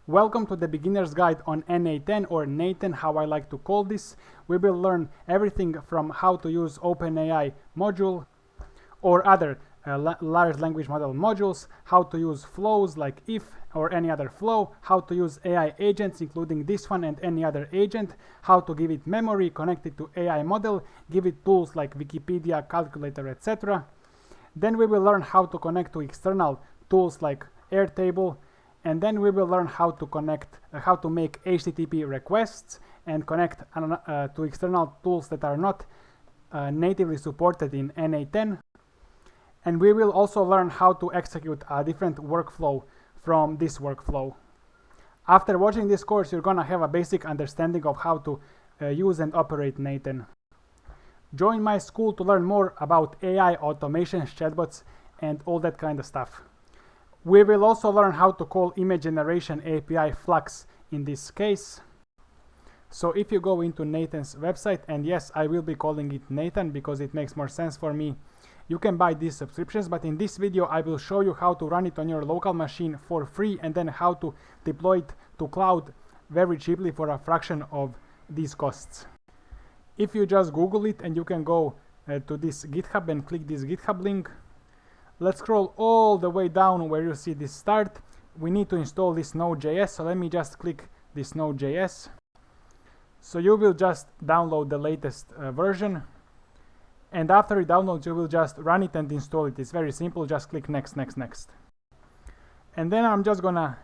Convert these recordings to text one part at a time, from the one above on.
Welcome to the beginner's guide on n8n or n8n, how I like to call this. We will learn everything from how to use OpenAI module or other large language model modules, how to use flows like if or any other flow, how to use AI agents including this one and any other agent, how to give it memory, connect it to AI model, give it tools like Wikipedia, calculator, etc. Then we will learn how to connect to external tools like Airtable, and then we will learn how to connect, how to make HTTP requests and connect to external tools that are not natively supported in n8n. And we will also learn how to execute a different workflow from this workflow. After watching this course, you're gonna have a basic understanding of how to use and operate n8n. Join my school to learn more about AI, automations, chatbots, and all that kind of stuff. We will also learn how to call image generation API Flux in this case. So if you go into n8n's website, and yes, I will be calling it n8n because it makes more sense for me, you can buy these subscriptions, but in this video I will show you how to run it on your local machine for free and then how to deploy it to cloud very cheaply for a fraction of these costs. If you just Google it, and you can go to this GitHub and click this GitHub link. Let's scroll all the way down where you see this start. We need to install this Node.js, so let me just click this Node.js. So you will just download the latest version, and after it downloads you will just run it and install it. It's very simple, just click next, next, next. And then I'm just gonna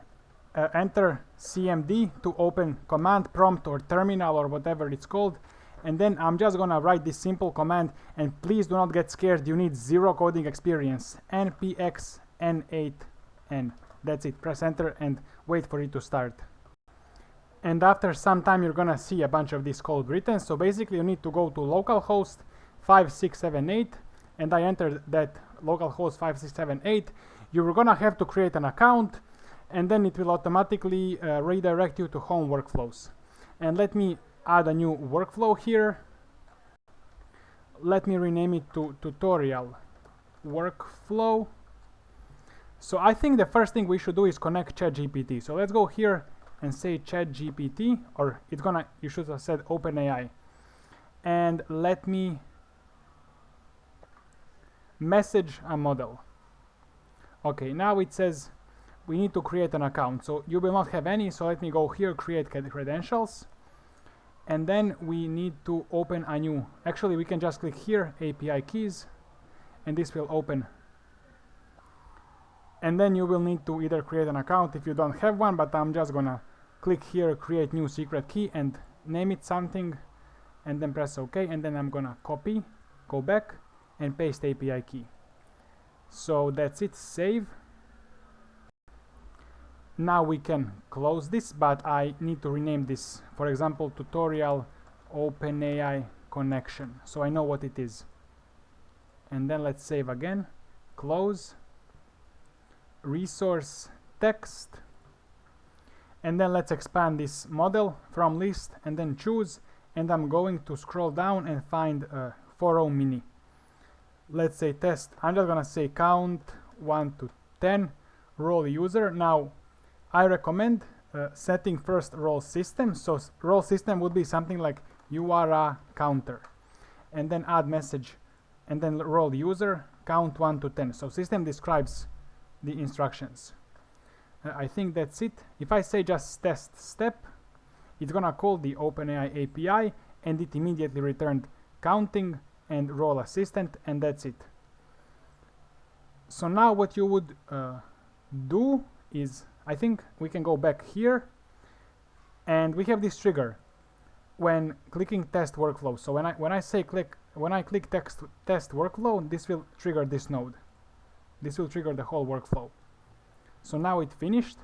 enter cmd to open command prompt or terminal or whatever it's called. And then I'm just gonna write this simple command, and please do not get scared, you need zero coding experience. npx n8n. That's it. Press enter and wait for it to start. And after some time you're gonna see a bunch of this code written. So basically you need to go to localhost 5678, and I entered that localhost 5678. You're gonna have to create an account, and then it will automatically redirect you to home workflows. And let me add a new workflow here. Let me rename it to tutorial workflow. So I think the first thing we should do is connect ChatGPT. So let's go here and say ChatGPT, or you should have said OpenAI. And let me message a model. Okay, now it says we need to create an account. So you will not have any, so let me go here, create credentials. And then we need to open a new, actually we can just click here, API keys, and this will open. And then you will need to either create an account if you don't have one, but I'm just gonna click here, create new secret key, and name it something, and then press OK, and then I'm gonna copy, go back, and paste API key. So that's it, save. Now we can close this, but I need to rename this, for example, tutorial OpenAI connection, so I know what it is. And then let's save again, close, resource text, and then let's expand this model from list and then choose, and I'm going to scroll down and find 4.0 mini. Let's say test. I'm just gonna say count 1 to 10, role user. Now I recommend setting first role system. So role system would be something like you are a counter, and then add message, and then role user, count 1 to 10. So system describes the instructions. I think that's it. If I say just test step, it's gonna call the OpenAI API, and it immediately returned counting and role assistant, and that's it. So now what you would do is, I think we can go back here, and we have this trigger when clicking test workflow. So when I click test workflow, this will trigger this node. This will trigger the whole workflow. So now it finished,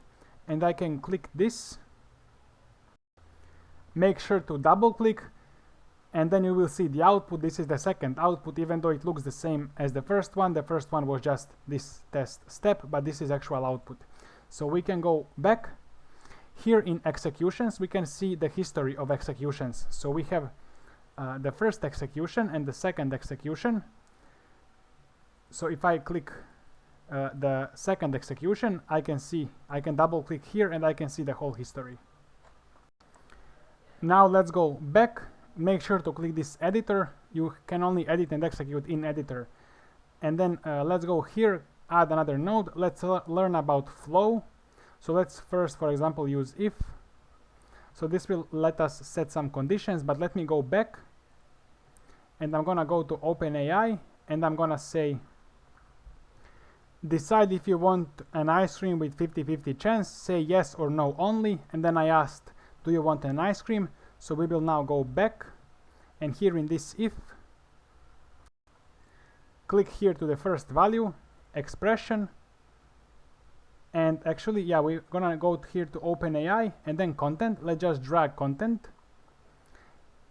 and I can click this. Make sure to double click, and then you will see the output. This is the second output, even though it looks the same as the first one. The first one was just this test step, but this is actual output. So we can go back. Here in executions, we can see the history of executions. So we have the first execution and the second execution. So if I click the second execution, I can double click here and I can see the whole history. Now let's go back. Make sure to click this editor. You can only edit and execute in editor. And then let's go here, add another node. Let's learn about flow. So let's first, for example, use if. So this will let us set some conditions, but let me go back. And I'm gonna go to OpenAI and I'm gonna say, decide if you want an ice cream with 50-50 chance, say yes or no only. And then I asked, do you want an ice cream? So we will now go back, and here in this if, click here to the first value, expression, and actually, yeah, we're gonna go here to OpenAI and then content. Let's just drag content.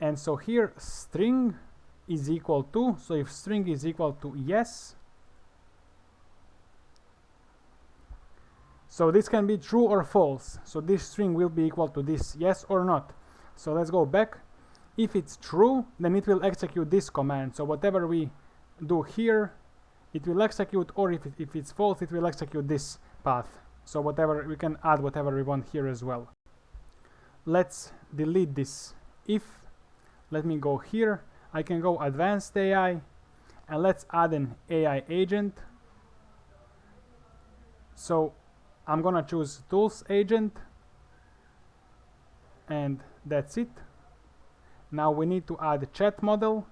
And so here, string is equal to, so if string is equal to yes, so this can be true or false. So this string will be equal to this yes or not. So let's go back. If it's true, then it will execute this command. So whatever we do here, it will execute, or if it's false, it will execute this path. So whatever, we can add whatever we want here as well. Let's delete this if. Let me go here. I can go advanced AI, and let's add an AI agent. So I'm gonna choose tools agent, and that's it. Now we need to add a chat model.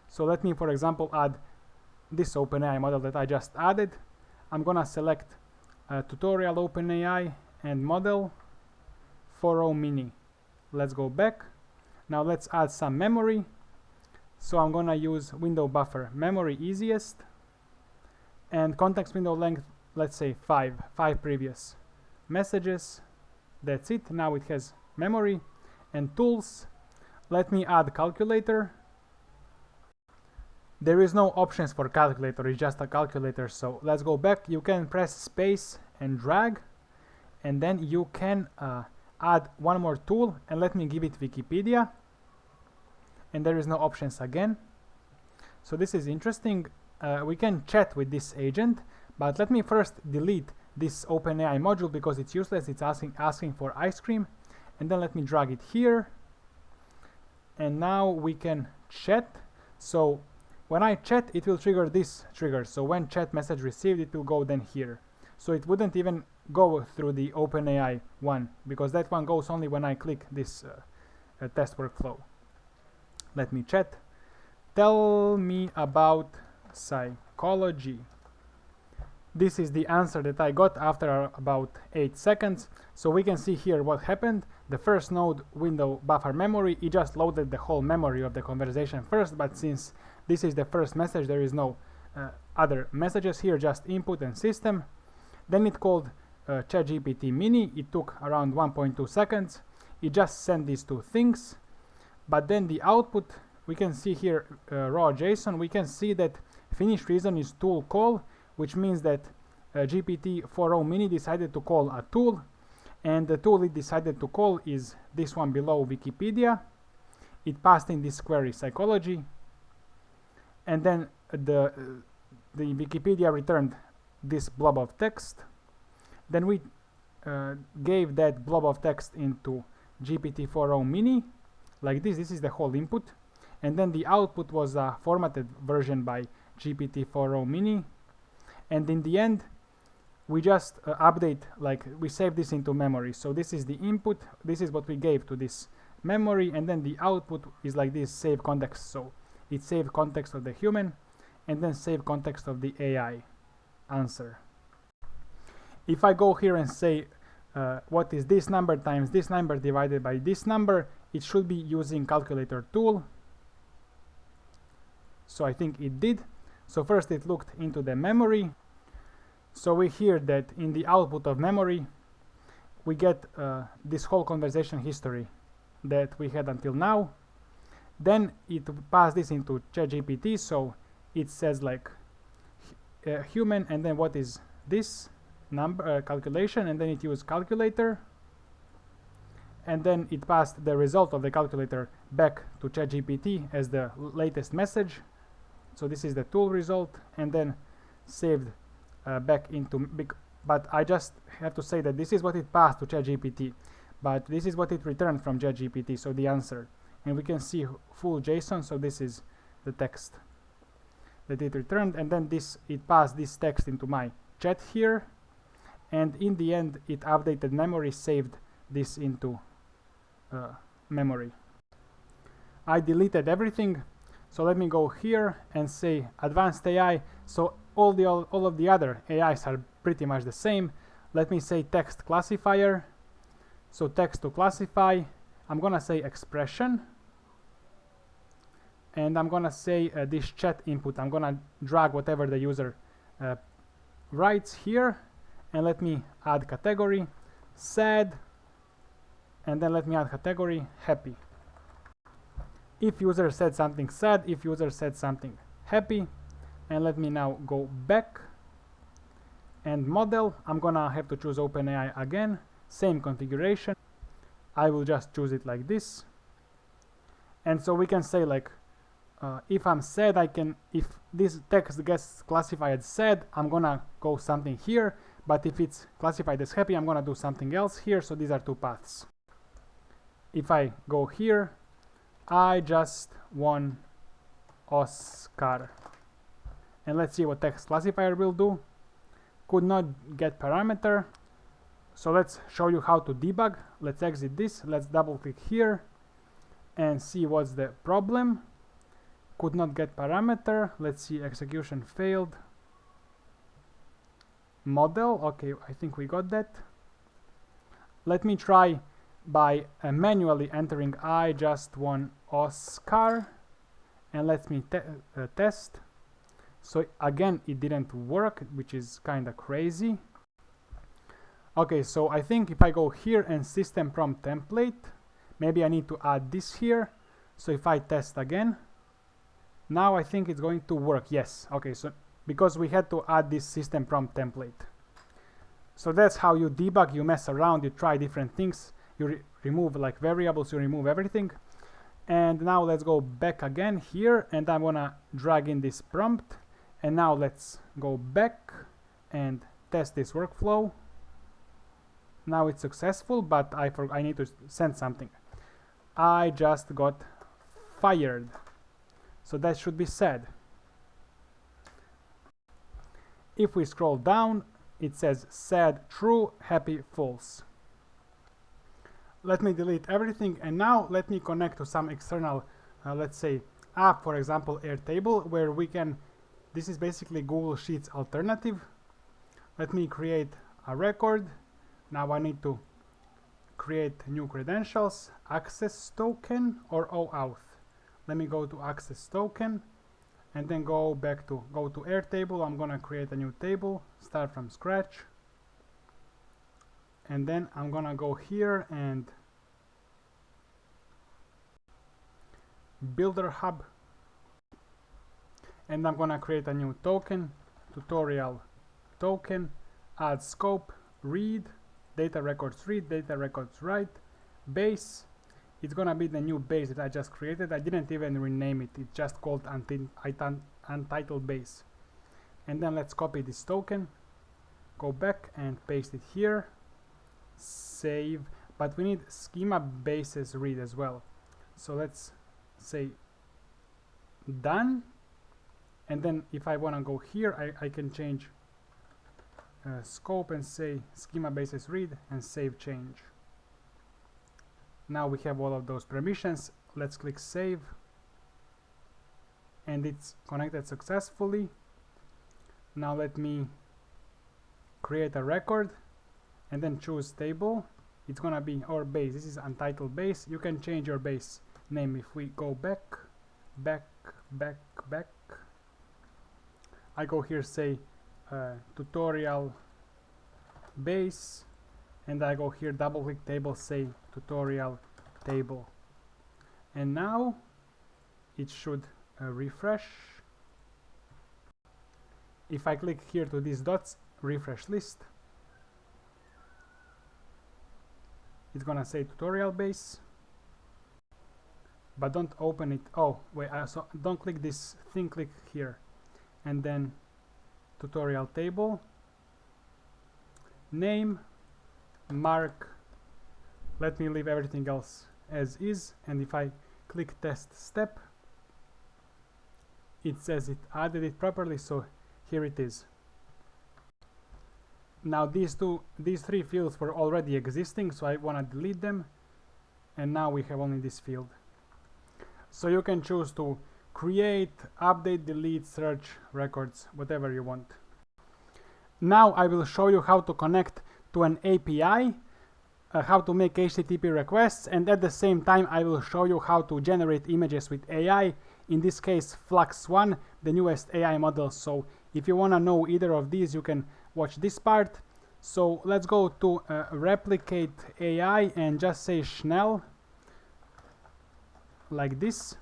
So let me, for example, add this OpenAI model that I just added. I'm gonna select tutorial OpenAI and model 4.0 mini. Let's go back. Now let's add some memory. So I'm gonna use window buffer memory easiest, and context window length, let's say 5 previous messages. That's it. Now it has memory. And tools, let me add calculator. There is no options for calculator, it's just a calculator. So let's go back. You can press space and drag, and then you can add one more tool, and let me give it Wikipedia. And there is no options again. So this is interesting. We can chat with this agent, but let me first delete this OpenAI module because it's useless. It's asking for ice cream. And then let me drag it here. And now we can chat. So when I chat, it will trigger this trigger. So when chat message received, it will go then here. So it wouldn't even go through the OpenAI one, because that one goes only when I click this test workflow. Let me chat. Tell me about psychology. This is the answer that I got after about 8 seconds. So we can see here what happened. The first node, window buffer memory, it just loaded the whole memory of the conversation first, but since this is the first message, there is no other messages here, just input and system. Then it called ChatGPT mini. It took around 1.2 seconds. It just sent these two things. But then the output, we can see here raw JSON. We can see that finished reason is tool call, which means that GPT 4.0 mini decided to call a tool, and the tool it decided to call is this one below, Wikipedia. It passed in this query psychology, and then the Wikipedia returned this blob of text. Then we gave that blob of text into GPT 4.0 mini like this. This is the whole input, and then the output was a formatted version by GPT 4.0 mini. And in the end, we just update, like we save this into memory. So this is the input, this is what we gave to this memory, and then the output is like this, save context. So it saved context of the human, and then save context of the AI answer. If I go here and say, what is this number times this number divided by this number, it should be using calculator tool. So I think it did. So first it looked into the memory. So we hear that in the output of memory, we get this whole conversation history that we had until now. Then it passed this into ChatGPT. So it says like human, and then what is this number calculation, and then it used calculator. And then it passed the result of the calculator back to ChatGPT as the latest message. So this is the tool result, and then saved back into, but I just have to say that this is what it passed to ChatGPT, but this is what it returned from ChatGPT, so the answer. And we can see full JSON, so this is the text that it returned, and then it passed this text into my chat here, and in the end it updated memory, saved this into memory. I deleted everything, so let me go here and say advanced AI. So all of the other AIs are pretty much the same. Let me say text classifier. So text to classify, I'm gonna say expression, and I'm gonna say this chat input. I'm gonna drag whatever the user writes here, and let me add category sad, and then let me add category happy. If user said something sad, if user said something happy, and let me now go back and model. I'm gonna have to choose OpenAI again, same configuration. I will just choose it like this, and so we can say like if I'm sad, if this text gets classified as sad, I'm gonna go something here, but if it's classified as happy, I'm gonna do something else here. So these are two paths. If I go here, I just won Oscar, and let's see what text classifier will do. Could not get parameter, so let's show you how to debug. Let's exit this, let's double click here and see what's the problem. Could not get parameter. Let's see, execution failed. Model, okay, I think we got that. Let me try by manually entering I just won Oscar, and let me test. So again it didn't work, which is kinda crazy. Okay, so I think if I go here and system prompt template, maybe I need to add this here. So if I test again, now I think it's going to work. Yes, okay, so because we had to add this system prompt template. So that's how you debug, you mess around, you try different things, you remove like variables, you remove everything. And now let's go back again here, and I'm gonna drag in this prompt, and now let's go back and test this workflow. Now it's successful, but I need to send something. I just got fired. So that should be sad. If we scroll down, it says sad true, happy false. Let me delete everything, and now let me connect to some external, let's say, app, for example, Airtable, where we can, this is basically Google Sheets alternative. Let me create a record. Now I need to create new credentials, access token or OAuth. Let me go to access token and then go to Airtable. I'm gonna create a new table, start from scratch, and then I'm gonna go here and Builder Hub, and I'm gonna create a new token, tutorial token, add scope, read, data records read, data records write, base. It's gonna be the new base that I just created. I didn't even rename it, it's just called untitled base. And then let's copy this token, go back and paste it here, save, but we need schema bases read as well. So let's say done, and then if I want to go here, I can change scope and say schema bases read and save change. Now we have all of those permissions. Let's click save, and it's connected successfully. Now let me create a record and then choose table. It's gonna be our base. This is untitled base. You can change your base name. If we go back, I go here, say tutorial base, and I go here, double click table, say tutorial table, and now it should refresh. If I click here to these dots, refresh list, it's gonna say tutorial base, but don't open it. Oh wait, so don't click this thing, click here and then tutorial table, name, mark. Let me leave everything else as is, and if I click test step, it says it added it properly, so here it is. Now these three fields were already existing, so I want to delete them, and now we have only this field. So you can choose to create, update, delete, search, records, whatever you want. Now I will show you how to connect to an API, how to make HTTP requests, and at the same time I will show you how to generate images with AI, in this case Flux 1, the newest AI model. So if you want to know either of these, you can watch this part. So let's go to replicate AI and just say Schnell, like this,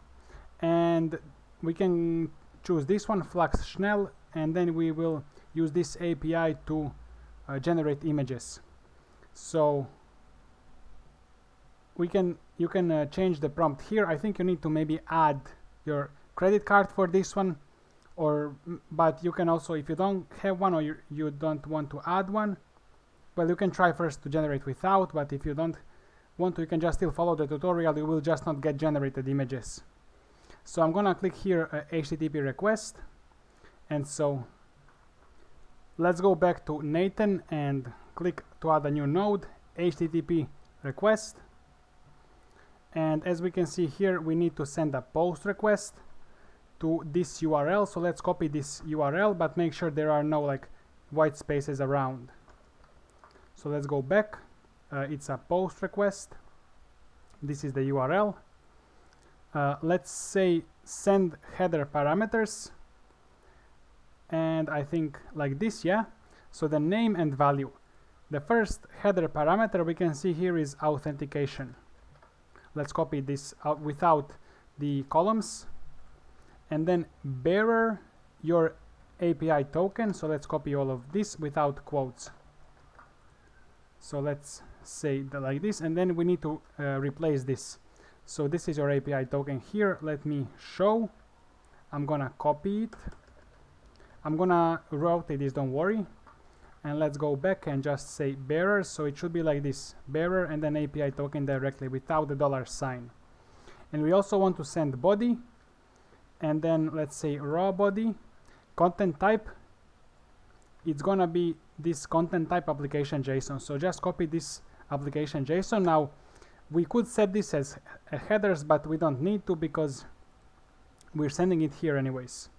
and we can choose this one, Flux Schnell, and then we will use this API to generate images. So you can change the prompt here. I think you need to maybe add your credit card for this one, but you can also, if you don't have one or you don't want to add one, well, you can try first to generate without, but if you don't want to, you can just still follow the tutorial. You will just not get generated images. So I'm gonna click here HTTP request, and so let's go back to n8n and click to add a new node, HTTP request. And as we can see here, we need to send a post request to this URL. So let's copy this URL, but make sure there are no like white spaces around. So let's go back. It's a post request. This is the URL. Let's say send header parameters, and I think like this, yeah. So the name and value. The first header parameter we can see here is authentication. Let's copy this out without the columns, and then bearer, your API token. So let's copy all of this without quotes. So let's say that like this, and then we need to replace this. So this is your API token here. Let me show. I'm gonna copy it. I'm gonna rotate this, don't worry. And let's go back and just say bearer. So it should be like this, bearer and then API token directly without the $sign. And we also want to send body, and then let's say raw body. Content type, it's gonna be this content type application JSON. So just copy this application JSON. Now we could set this as headers, but we don't need to because we're sending it here anyways.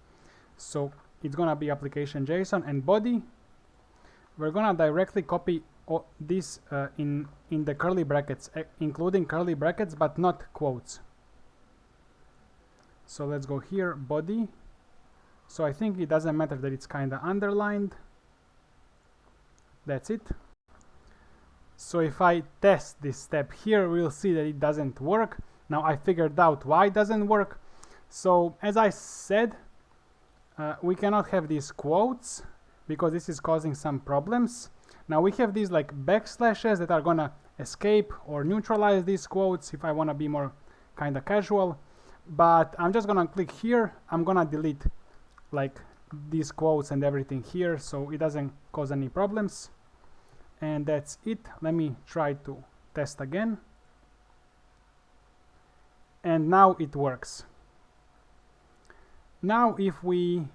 So it's gonna be application JSON, and body, we're gonna directly copy this in the curly brackets, including curly brackets but not quotes. So let's go here, body. So I think it doesn't matter that it's kind of underlined. That's it. So if I test this step here, we'll see that it doesn't work. Now I figured out why it doesn't work. So as I said, we cannot have these quotes because this is causing some problems. Now we have these like backslashes that are gonna escape or neutralize these quotes if I wanna be more kind of casual. But I'm just gonna click here. I'm gonna delete like these quotes and everything here so it doesn't cause any problems. And that's it. Let me try to test again. And now it works. Now if we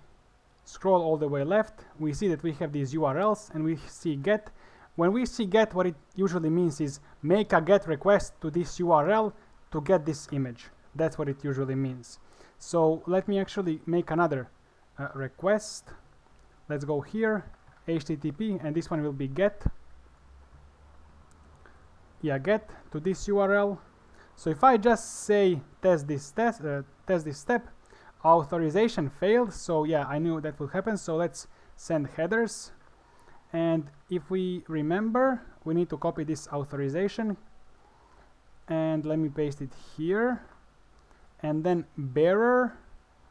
scroll all the way left, we see that we have these URLs and we see get. When we see get, what it usually means is make a get request to this URL to get this image. That's what it usually means. So let me actually make another request. Let's go here, HTTP, and this one will be get. Yeah, get to this URL. So if I just say test this step, authorization failed. So yeah, I knew that would happen. So let's send headers, and if we remember, we need to copy this authorization, and let me paste it here, and then bearer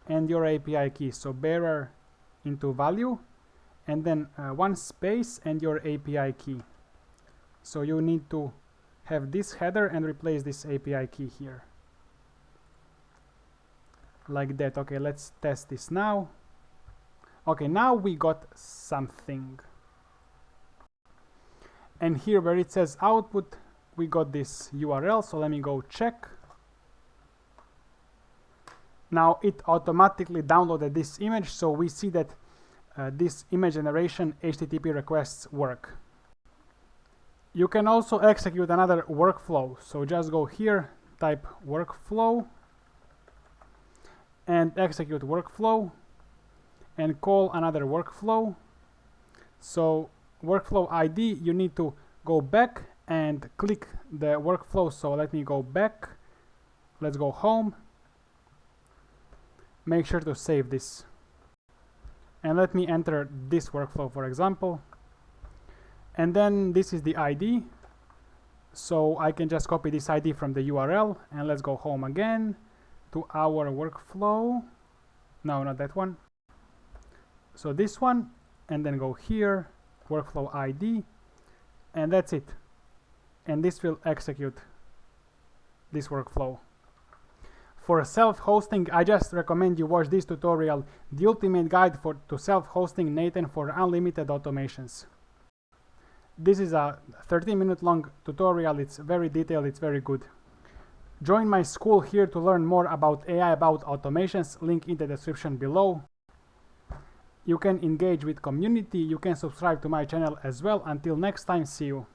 and your API key. So bearer into value, and then one space and your API key. So you need to have this header and replace this API key here. Like that. Okay, let's test this now. Okay, now we got something. And here where it says output, we got this URL, so let me go check. Now it automatically downloaded this image, so we see that this image generation HTTP requests work. You can also execute another workflow, so just go here, type workflow, and execute workflow, and call another workflow. So workflow ID, you need to go back and click the workflow. So let me go back, let's go home, make sure to save this, and let me enter this workflow, for example. And then this is the ID, so I can just copy this ID from the URL, and let's go home again to our workflow. No, not that one. So this one, and then go here, workflow ID, and that's it. And this will execute this workflow. For self-hosting, I just recommend you watch this tutorial, the ultimate guide to self-hosting n8n for unlimited automations. This is a 13-minute long tutorial. It's very detailed, it's very good. Join my school here to learn more about AI, about automations, link in the description below. You can engage with community, you can subscribe to my channel as well. Until next time, see you.